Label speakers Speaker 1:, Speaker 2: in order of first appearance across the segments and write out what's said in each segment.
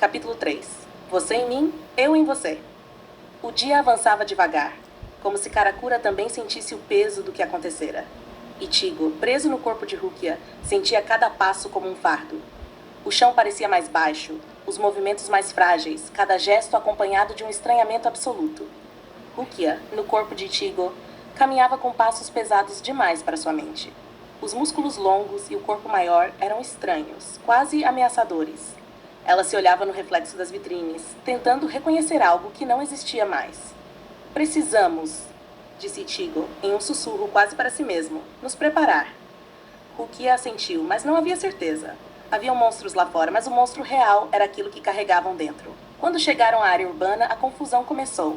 Speaker 1: Capítulo 3. Você em mim, eu em você. O dia avançava devagar, como se Karakura também sentisse o peso do que acontecera. Ichigo, preso no corpo de Rukia, sentia cada passo como um fardo. O chão parecia mais baixo, os movimentos mais frágeis, cada gesto acompanhado de um estranhamento absoluto. Rukia, no corpo de Ichigo, caminhava com passos pesados demais para sua mente. Os músculos longos e o corpo maior eram estranhos, quase ameaçadores. Ela se olhava no reflexo das vitrines, tentando reconhecer algo que não existia mais. Precisamos, disse Ichigo, em um sussurro quase para si mesmo, nos preparar. Rukia assentiu, mas não havia certeza. Haviam monstros lá fora, mas o monstro real era aquilo que carregavam dentro. Quando chegaram à área urbana, a confusão começou.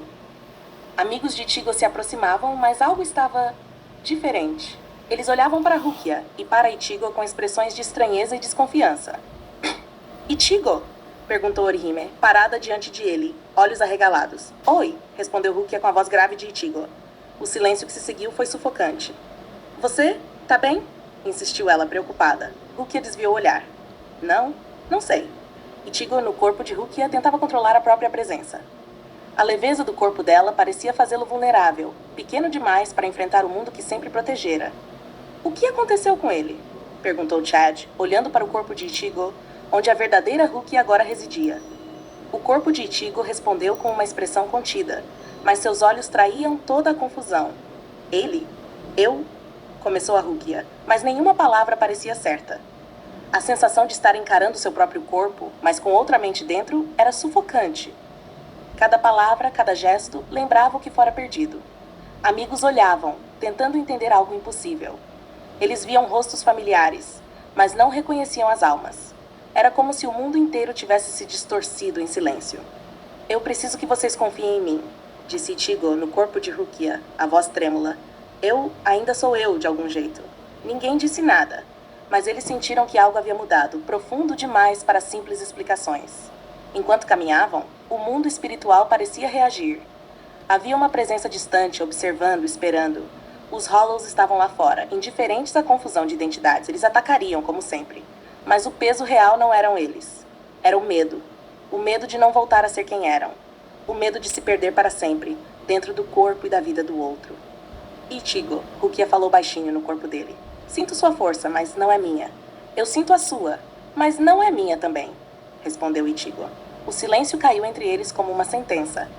Speaker 1: Amigos de Ichigo se aproximavam, mas algo estava diferente. Eles olhavam para Rukia e para Ichigo com expressões de estranheza e desconfiança. Ichigo? Perguntou Orihime, parada diante de ele, olhos arregalados. Oi, respondeu Rukia com a voz grave de Ichigo. O silêncio que se seguiu foi sufocante. Você? Tá bem? Insistiu ela, preocupada. Rukia desviou o olhar. Não sei. Ichigo, no corpo de Rukia, tentava controlar a própria presença. A leveza do corpo dela parecia fazê-lo vulnerável, pequeno demais para enfrentar o mundo que sempre protegera. O que aconteceu com ele? Perguntou Chad, olhando para o corpo de Ichigo, onde a verdadeira Rukia agora residia. O corpo de Ichigo respondeu com uma expressão contida, mas seus olhos traíam toda a confusão. Ele? Eu? Começou a Rukia, mas nenhuma palavra parecia certa. A sensação de estar encarando seu próprio corpo, mas com outra mente dentro, era sufocante. Cada palavra, cada gesto, lembrava o que fora perdido. Amigos olhavam, tentando entender algo impossível. Eles viam rostos familiares, mas não reconheciam as almas. Era como se o mundo inteiro tivesse se distorcido em silêncio. Eu preciso que vocês confiem em mim, disse Ichigo no corpo de Rukia, a voz trêmula. Eu ainda sou eu, de algum jeito. Ninguém disse nada, mas eles sentiram que algo havia mudado, profundo demais para simples explicações. Enquanto caminhavam, o mundo espiritual parecia reagir. Havia uma presença distante, observando, esperando. Os Hollows estavam lá fora, indiferentes à confusão de identidades. Eles atacariam, como sempre. Mas o peso real não eram eles. Era o medo. O medo de não voltar a ser quem eram. O medo de se perder para sempre, dentro do corpo e da vida do outro. Ichigo, Rukia falou baixinho no corpo dele. Sinto sua força, mas não é minha. Eu sinto a sua, mas não é minha também, respondeu Ichigo. O silêncio caiu entre eles como uma sentença.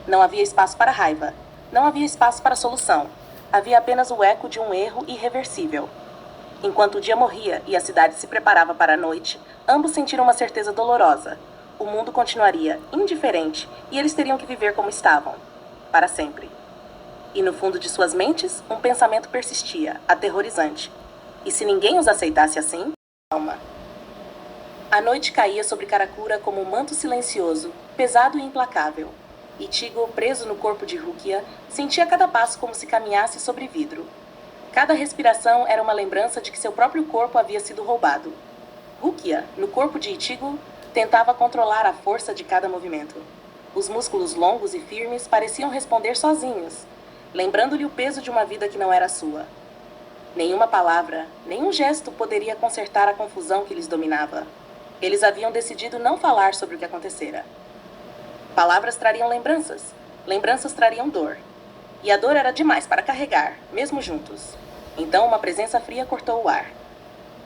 Speaker 1: Não havia espaço para raiva. Não havia espaço para solução. Havia apenas o eco de um erro irreversível. Enquanto o dia morria e a cidade se preparava para a noite, ambos sentiram uma certeza dolorosa. O mundo continuaria indiferente e eles teriam que viver como estavam, para sempre. E no fundo de suas mentes, um pensamento persistia, aterrorizante. E se ninguém os aceitasse assim? Calma. A noite caía sobre Karakura como um manto silencioso, pesado e implacável. Ichigo, preso no corpo de Rukia, sentia cada passo como se caminhasse sobre vidro. Cada respiração era uma lembrança de que seu próprio corpo havia sido roubado. Rukia, no corpo de Ichigo, tentava controlar a força de cada movimento. Os músculos longos e firmes pareciam responder sozinhos, lembrando-lhe o peso de uma vida que não era sua. Nenhuma palavra, nenhum gesto poderia consertar a confusão que lhes dominava. Eles haviam decidido não falar sobre o que acontecera. Palavras trariam lembranças, lembranças trariam dor. E a dor era demais para carregar, mesmo juntos. Então uma presença fria cortou o ar.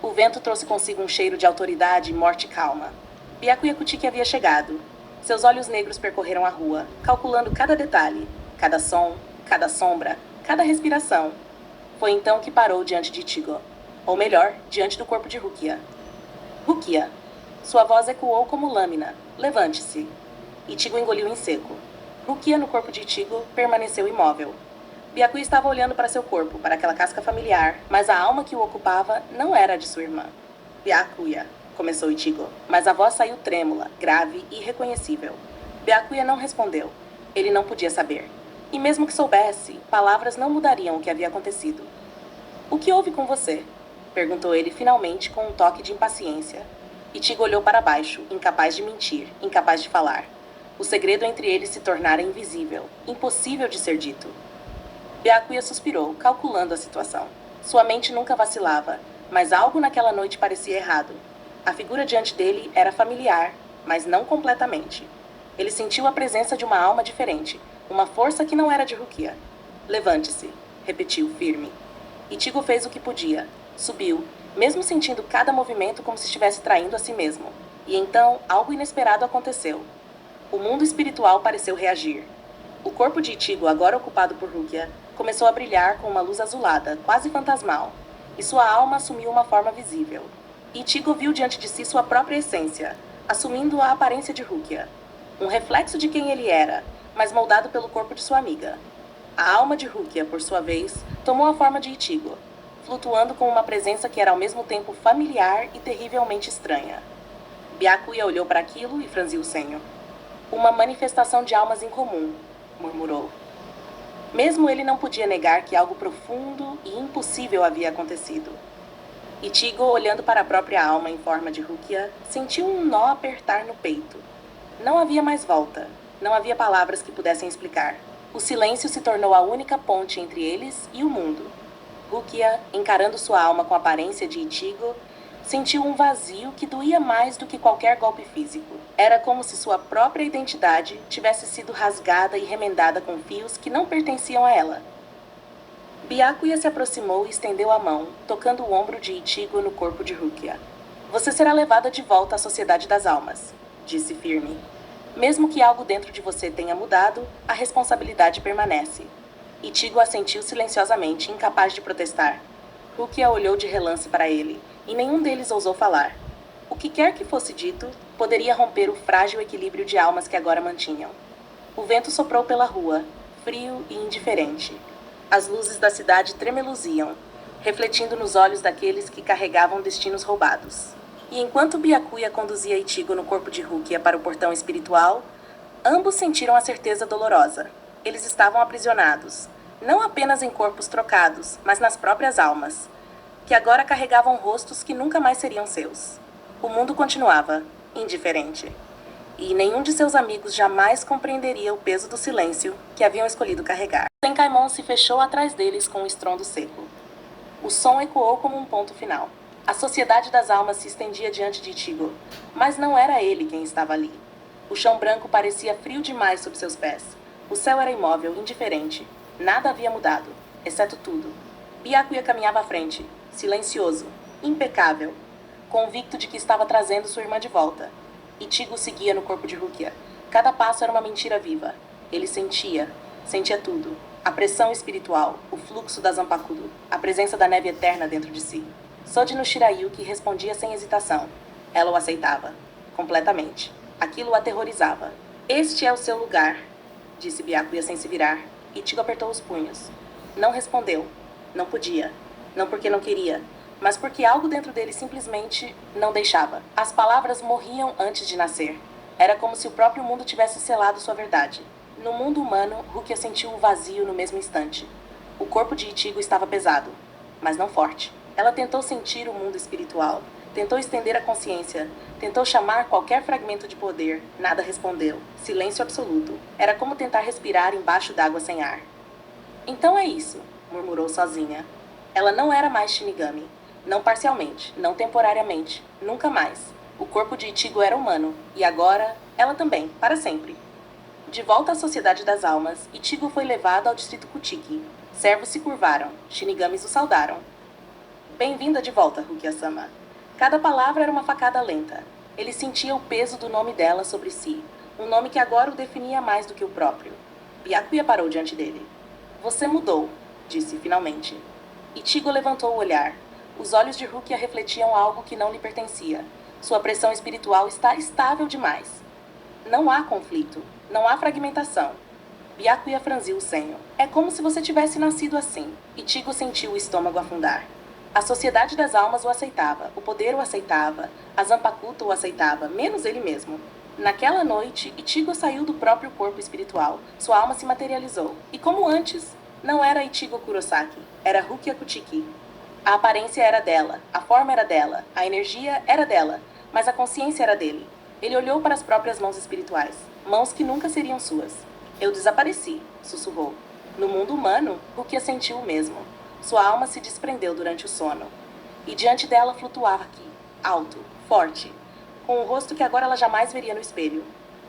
Speaker 1: O vento trouxe consigo um cheiro de autoridade e morte calma. Byakuya Kuchiki havia chegado. Seus olhos negros percorreram a rua, calculando cada detalhe, cada som, cada sombra, cada respiração. Foi então que parou diante de Ichigo. Ou melhor, diante do corpo de Rukia. Rukia. Sua voz ecoou como lâmina. Levante-se. Ichigo engoliu em seco. Rukia, no corpo de Ichigo, permaneceu imóvel. Byakuya estava olhando para seu corpo, para aquela casca familiar, mas a alma que o ocupava não era a de sua irmã. Byakuya, começou Ichigo, mas a voz saiu trêmula, grave e irreconhecível. Byakuya não respondeu. Ele não podia saber. E mesmo que soubesse, palavras não mudariam o que havia acontecido. O que houve com você? Perguntou ele finalmente com um toque de impaciência. Ichigo olhou para baixo, incapaz de mentir, incapaz de falar. O segredo entre eles se tornara invisível, impossível de ser dito. Byakuya suspirou, calculando a situação. Sua mente nunca vacilava, mas algo naquela noite parecia errado. A figura diante dele era familiar, mas não completamente. Ele sentiu a presença de uma alma diferente, uma força que não era de Rukia. Levante-se, repetiu, firme. Ichigo fez o que podia. Subiu, mesmo sentindo cada movimento como se estivesse traindo a si mesmo. E então, algo inesperado aconteceu. O mundo espiritual pareceu reagir. O corpo de Ichigo, agora ocupado por Rukia, começou a brilhar com uma luz azulada, quase fantasmal, e sua alma assumiu uma forma visível. Ichigo viu diante de si sua própria essência, assumindo a aparência de Rukia. Um reflexo de quem ele era, mas moldado pelo corpo de sua amiga. A alma de Rukia, por sua vez, tomou a forma de Ichigo, flutuando com uma presença que era ao mesmo tempo familiar e terrivelmente estranha. Byakuya olhou para aquilo e franziu o senho. Uma manifestação de almas em comum, murmurou. Mesmo ele não podia negar que algo profundo e impossível havia acontecido. Ichigo, olhando para a própria alma em forma de Rukia, sentiu um nó apertar no peito. Não havia mais volta. Não havia palavras que pudessem explicar. O silêncio se tornou a única ponte entre eles e o mundo. Rukia, encarando sua alma com a aparência de Ichigo, sentiu um vazio que doía mais do que qualquer golpe físico. Era como se sua própria identidade tivesse sido rasgada e remendada com fios que não pertenciam a ela. Byakuya se aproximou e estendeu a mão, tocando o ombro de Ichigo no corpo de Rukia. Você será levada de volta à Sociedade das Almas, disse firme. Mesmo que algo dentro de você tenha mudado, a responsabilidade permanece. Ichigo assentiu silenciosamente, incapaz de protestar. Rukia olhou de relance para ele, e nenhum deles ousou falar. O que quer que fosse dito, poderia romper o frágil equilíbrio de almas que agora mantinham. O vento soprou pela rua, frio e indiferente. As luzes da cidade tremeluziam, refletindo nos olhos daqueles que carregavam destinos roubados. E enquanto Byakuya conduzia Ichigo no corpo de Rukia para o portão espiritual, ambos sentiram a certeza dolorosa. Eles estavam aprisionados, não apenas em corpos trocados, mas nas próprias almas, que agora carregavam rostos que nunca mais seriam seus. O mundo continuava, indiferente. E nenhum de seus amigos jamais compreenderia o peso do silêncio que haviam escolhido carregar. Senkaimon se fechou atrás deles com um estrondo seco. O som ecoou como um ponto final. A Sociedade das Almas se estendia diante de Ichigo, mas não era ele quem estava ali. O chão branco parecia frio demais sob seus pés. O céu era imóvel, indiferente. Nada havia mudado, exceto tudo. Byakuya caminhava à frente, silencioso, impecável, convicto de que estava trazendo sua irmã de volta. Ichigo seguia no corpo de Rukia. Cada passo era uma mentira viva. Ele sentia tudo. A pressão espiritual, o fluxo da Zanpakuto, a presença da neve eterna dentro de si. Soji no Shirayuki respondia sem hesitação. Ela o aceitava, completamente. Aquilo o aterrorizava. Este é o seu lugar, disse Byakuya sem se virar. Ichigo apertou os punhos. Não respondeu. Não podia. Não porque não queria, mas porque algo dentro dele simplesmente não deixava. As palavras morriam antes de nascer. Era como se o próprio mundo tivesse selado sua verdade. No mundo humano, Rukia sentiu o vazio no mesmo instante. O corpo de Ichigo estava pesado, mas não forte. Ela tentou sentir o mundo espiritual, tentou estender a consciência, tentou chamar qualquer fragmento de poder. Nada respondeu. Silêncio absoluto. Era como tentar respirar embaixo d'água sem ar. Então é isso, murmurou sozinha. Ela não era mais Shinigami. Não parcialmente, não temporariamente, nunca mais. O corpo de Ichigo era humano, e agora, ela também, para sempre. De volta à Sociedade das Almas, Ichigo foi levado ao distrito Kuchiki. Servos se curvaram, Shinigamis o saudaram. Bem-vinda de volta, Rukia-sama. Cada palavra era uma facada lenta. Ele sentia o peso do nome dela sobre si, um nome que agora o definia mais do que o próprio. Byakuya parou diante dele. Você mudou, disse finalmente. Ichigo levantou o olhar. Os olhos de Rukia refletiam algo que não lhe pertencia. Sua pressão espiritual está estável demais. Não há conflito, não há fragmentação. Byakuya franziu o senho. É como se você tivesse nascido assim. Ichigo sentiu o estômago afundar. A Sociedade das Almas o aceitava, o poder o aceitava, a Zanpakuto o aceitava, menos ele mesmo. Naquela noite, Ichigo saiu do próprio corpo espiritual. Sua alma se materializou. E como antes, não era Ichigo Kurosaki, era Rukia Kuchiki. A aparência era dela, a forma era dela, a energia era dela, mas a consciência era dele. Ele olhou para as próprias mãos espirituais, mãos que nunca seriam suas. Eu desapareci, sussurrou. No mundo humano, Rukia sentiu o mesmo. Sua alma se desprendeu durante o sono. E diante dela flutuava aqui, alto, forte, com um rosto que agora ela jamais veria no espelho.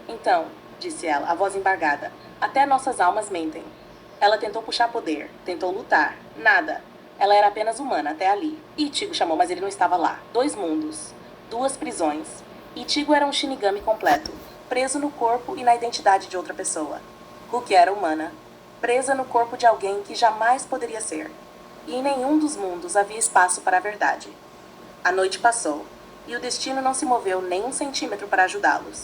Speaker 1: Então, disse ela, a voz embargada, até nossas almas mentem. Ela tentou puxar poder, tentou lutar. Nada. Ela era apenas humana até ali. Ichigo chamou, mas ele não estava lá. 2 mundos. 2 prisões. Ichigo era um Shinigami completo, preso no corpo e na identidade de outra pessoa. Rukia era humana, presa no corpo de alguém que jamais poderia ser. E em nenhum dos mundos havia espaço para a verdade. A noite passou, e o destino não se moveu nem um centímetro para ajudá-los.